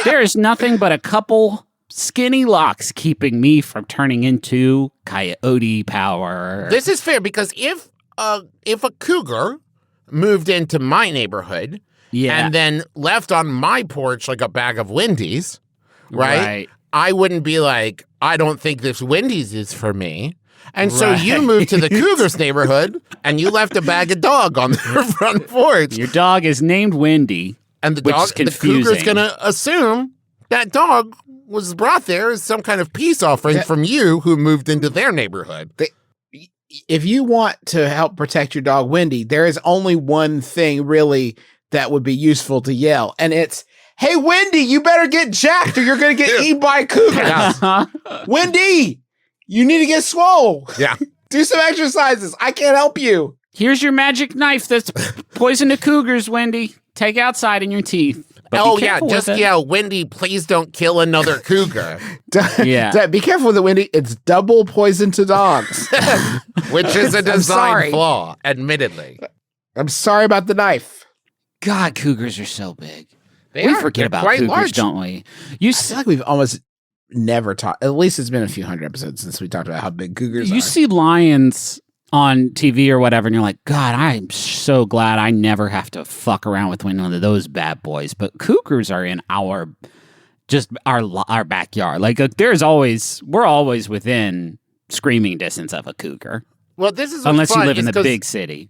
there is nothing but a couple skinny locks keeping me from turning into coyote power. This is fair, because if a cougar moved into my neighborhood and then left on my porch like a bag of Wendy's, right? I wouldn't be like, I don't think this Wendy's is for me. And so you moved to the Cougars neighborhood and you left a bag of dog on their front porch. Your dog is named Wendy. And the Cougar's going to assume that dog was brought there as some kind of peace offering from you who moved into their neighborhood. If you want to help protect your dog, Wendy, there is only one thing really that would be useful to yell. And it's, hey, Wendy, you better get jacked or you're going to get eaten by a cougar. Wendy, you need to get swole. Yeah. Do some exercises. I can't help you. Here's your magic knife that's poison to cougars, Wendy. Take outside in your teeth. But just yell, Wendy, please don't kill another cougar. Be careful with it, Wendy. It's double poison to dogs. Which is a design flaw, admittedly. I'm sorry about the knife. God, cougars are so big. We forget about cougars, large. Don't we? I feel like we've almost never talked. At least it's been a few hundred episodes since we talked about how big cougars are. You see lions on TV or whatever, and you're like, God, I'm so glad I never have to fuck around with one of those bad boys. But cougars are in our backyard. Like we're always within screaming distance of a cougar. Well, this is unless you live in the big city.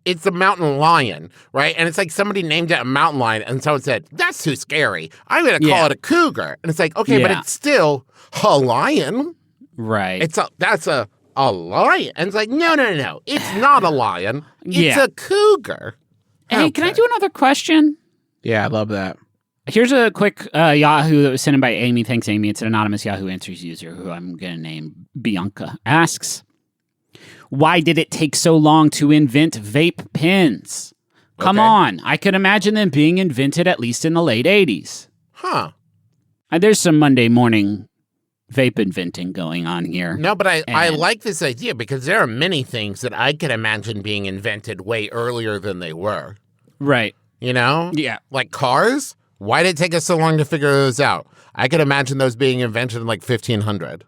It's a mountain lion, right? And it's like somebody named it a mountain lion, and someone said, that's too scary. I'm going to call it a cougar. And it's like, okay, but it's still a lion. Right. That's a lion. And it's like, no. It's not a lion. It's a cougar. Hey, can I do another question? Yeah, I love that. Here's a quick Yahoo that was sent in by Amy. Thanks, Amy. It's an anonymous Yahoo Answers user who I'm going to name Bianca. Asks, why did it take so long to invent vape pens? Come on. I could imagine them being invented at least in the late 80s. Huh. There's some Monday morning vape inventing going on here. No, but I like this idea because there are many things that I could imagine being invented way earlier than they were. Right. You know? Yeah. Like cars? Why did it take us so long to figure those out? I could imagine those being invented in like 1500.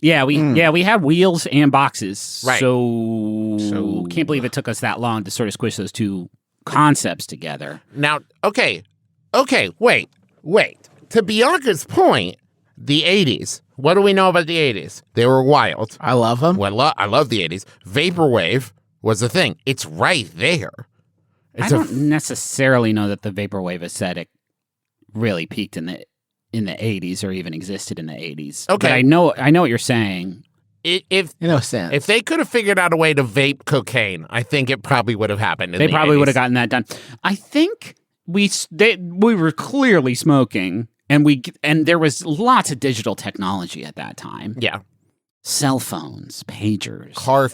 Yeah, we had wheels and boxes. Right. So can't believe it took us that long to sort of squish those two concepts together. Now, okay, wait. To Bianca's point, the 80s. What do we know about the 80s? They were wild. I love them. Well, I love the 80s. Vaporwave was a thing. It's right there. I don't necessarily know that the vaporwave aesthetic really peaked in the 80s or even existed in the 80s. Okay. But I know what you're saying. If no sense. If they could have figured out a way to vape cocaine, I think it probably would have happened. They probably would have gotten that done. I think we were clearly smoking, and there was lots of digital technology at that time. Yeah, cell phones, pagers, car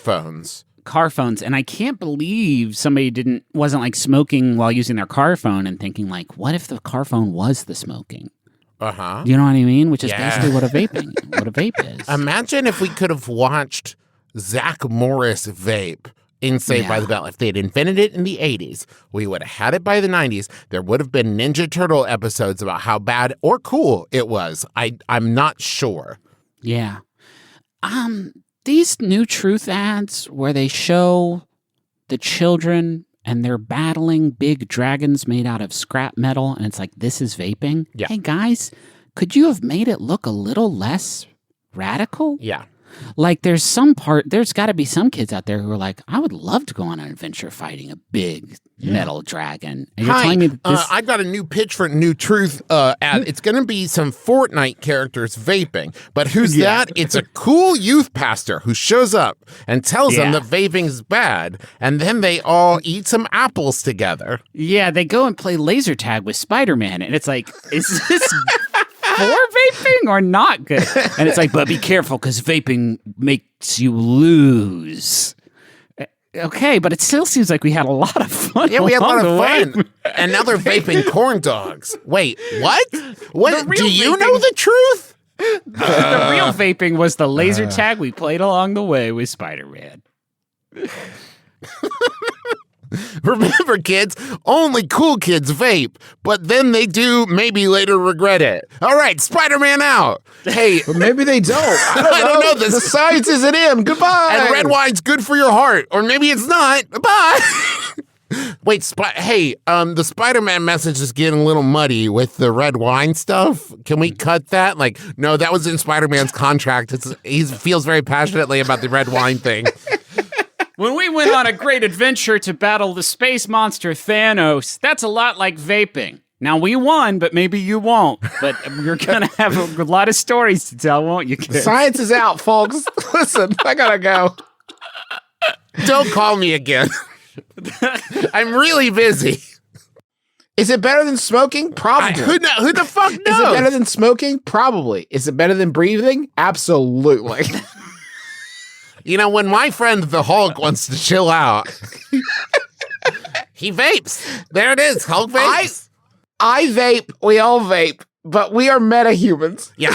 phones, and I can't believe somebody wasn't like smoking while using their car phone and thinking like, what if the car phone was the smoking? You know what I mean? Which is basically what a vape is. Imagine if we could have watched Zach Morris vape in Saved by the Bell. If they had invented it in the 80s, we would have had it by the 90s. There would have been Ninja Turtle episodes about how bad or cool it was. I'm not sure. Yeah. These New Truth ads where they show the children and they're battling big dragons made out of scrap metal, and it's like, this is vaping? Yeah. Hey, guys, could you have made it look a little less radical? Yeah. Like, there's got to be some kids out there who are like, I would love to go on an adventure fighting a big metal dragon. And you're telling me that I got a new pitch for New Truth ad. It's going to be some Fortnite characters vaping. But who's that? It's a cool youth pastor who shows up and tells them that vaping's bad. And then they all eat some apples together. Yeah, they go and play laser tag with Spider-Man. And it's like, is this for vaping or not good? And it's like, but be careful because vaping makes you lose. Okay, but it still seems like we had a lot of fun. Yeah, we had a lot of fun. And now they're vaping corn dogs. Wait, what? What? Do you know the truth? The real vaping was the laser tag we played along the way with Spider-Man. Remember, kids, only cool kids vape, but then they do maybe later regret it. All right, Spider-Man out. Hey, but maybe they don't. I don't know. The science isn't in. Goodbye. And red wine's good for your heart, or maybe it's not. Bye. Wait, the Spider-Man message is getting a little muddy with the red wine stuff. Can we cut that? Like, no, that was in Spider-Man's contract. He feels very passionately about the red wine thing. When we went on a great adventure to battle the space monster Thanos, that's a lot like vaping. Now, we won, but maybe you won't. But you're going to have a lot of stories to tell, won't you, kids? Science is out, folks. Listen, I gotta go. Don't call me again. I'm really busy. Is it better than smoking? Probably. Who the fuck knows? Is it better than smoking? Probably. Is it better than breathing? Absolutely. You know, when my friend the Hulk wants to chill out, he vapes. There it is. Hulk vapes. I vape. We all vape. But we are meta-humans. Yeah.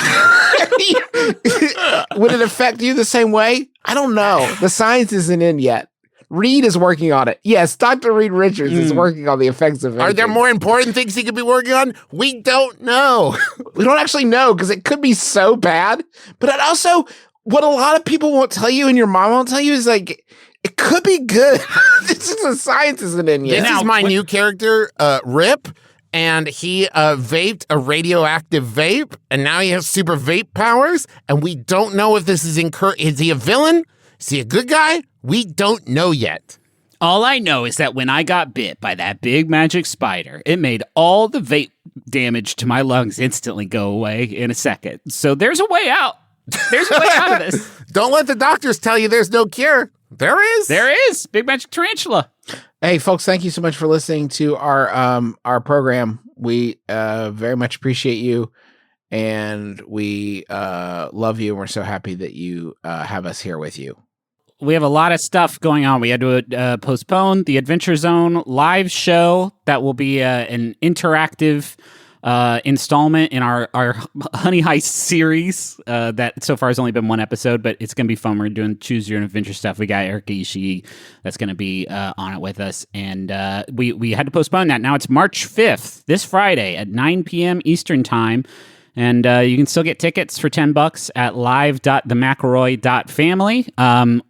Would it affect you the same way? I don't know. The science isn't in yet. Reed is working on it. Yes, Dr. Reed Richards is working on the effects of vaping. Are there more important things he could be working on? We don't know. We don't actually know because it could be so bad. But it also, what a lot of people won't tell you and your mom won't tell you is like, it could be good. It's just the science isn't in yet. This is my new character, Rip. And he vaped a radioactive vape, and now he has super vape powers, and we don't know if this is is he a villain? Is he a good guy? We don't know yet. All I know is that when I got bit by that big magic spider, it made all the vape damage to my lungs instantly go away in a second. So there's a way out. There's a way out of this. Don't let the doctors tell you there's no cure. There is. There is. Big magic tarantula. Hey, folks, thank you so much for listening to our program. We very mumuch appreciate you, and we love you, and we're so happy that you have us here with you. We have a lot of stuff going on. We had to postpone the Adventure Zone live show. That will be an interactive installment in our Honey Heist series that so far has only been one episode, but it's going to be fun. We're doing Choose Your Own Adventure stuff. We got Erica Ishii that's going to be on it with us, and we had to postpone that. Now it's March 5th, this Friday at 9 p.m. Eastern Time. And you can still get tickets for $10 at live.themcelroy.family.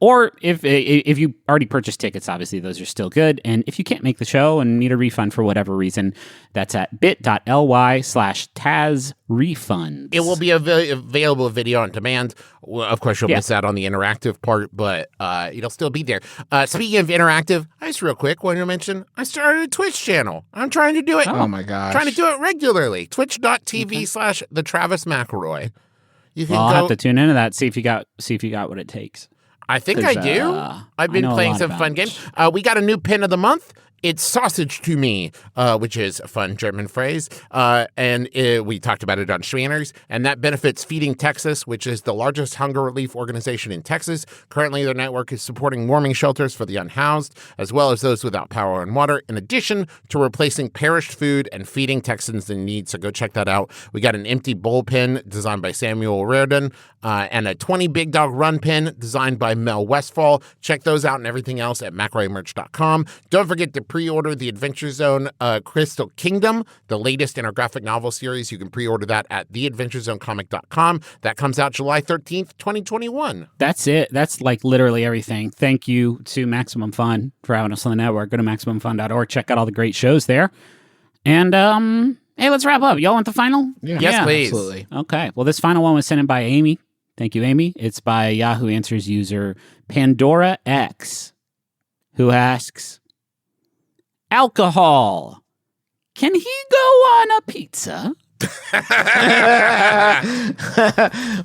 Or if you already purchased tickets, obviously those are still good. And if you can't make the show and need a refund for whatever reason, that's at bit.ly/TazRefunds. It will be available video on demand. Well, of course, you'll miss out on the interactive part, but it'll still be there. Speaking of interactive, I just real quick wanted to mention I started a Twitch channel. I'm trying to do it. Oh my gosh. Trying to do it regularly. Twitch.tv/the Travis McElroy. You can I'll have to tune into that, see if you got what it takes. I think I do. I've been playing some fun games. We got a new pin of the month. It's sausage to me, which is a fun German phrase. And we talked about it on Schwanners. And that benefits Feeding Texas, which is the largest hunger relief organization in Texas. Currently, their network is supporting warming shelters for the unhoused, as well as those without power and water, in addition to replacing perished food and feeding Texans in need. So go check that out. We got an empty bowl pin designed by Samuel Reardon, and a 20 Big Dog Run pin designed by Mel Westfall. Check those out and everything else at McElroymerch.com. Don't forget to pre-order the Adventure Zone Crystal Kingdom, the latest in our graphic novel series. You can pre-order that at theadventurezonecomic.com. That comes out July 13th, 2021. That's it. That's like literally everything. Thank you to Maximum Fun for having us on the network. Go to MaximumFun.org. Check out all the great shows there. And hey, let's wrap up. Y'all want the final? Yeah. Yes, please. Absolutely. Okay. Well, this final one was sent in by Amy. Thank you, Amy. It's by Yahoo Answers user Pandora X, who asks, alcohol. Can he go on a pizza?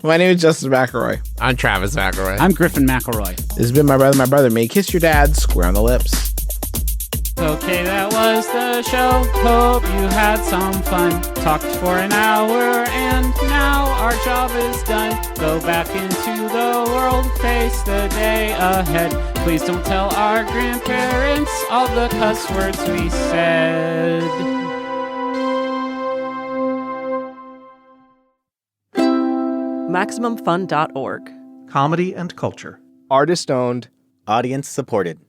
My name is Justin McElroy. I'm Travis McElroy. I'm Griffin McElroy. This has been my brother. May kiss your dad square on the lips. Okay, that was the show. Hope you had some fun. Talked for an hour and now our job is done. Go back into the world, face the day ahead. Please don't tell our grandparents all the cuss words we said. MaximumFun.org. Comedy and culture. Artist owned. Audience supported.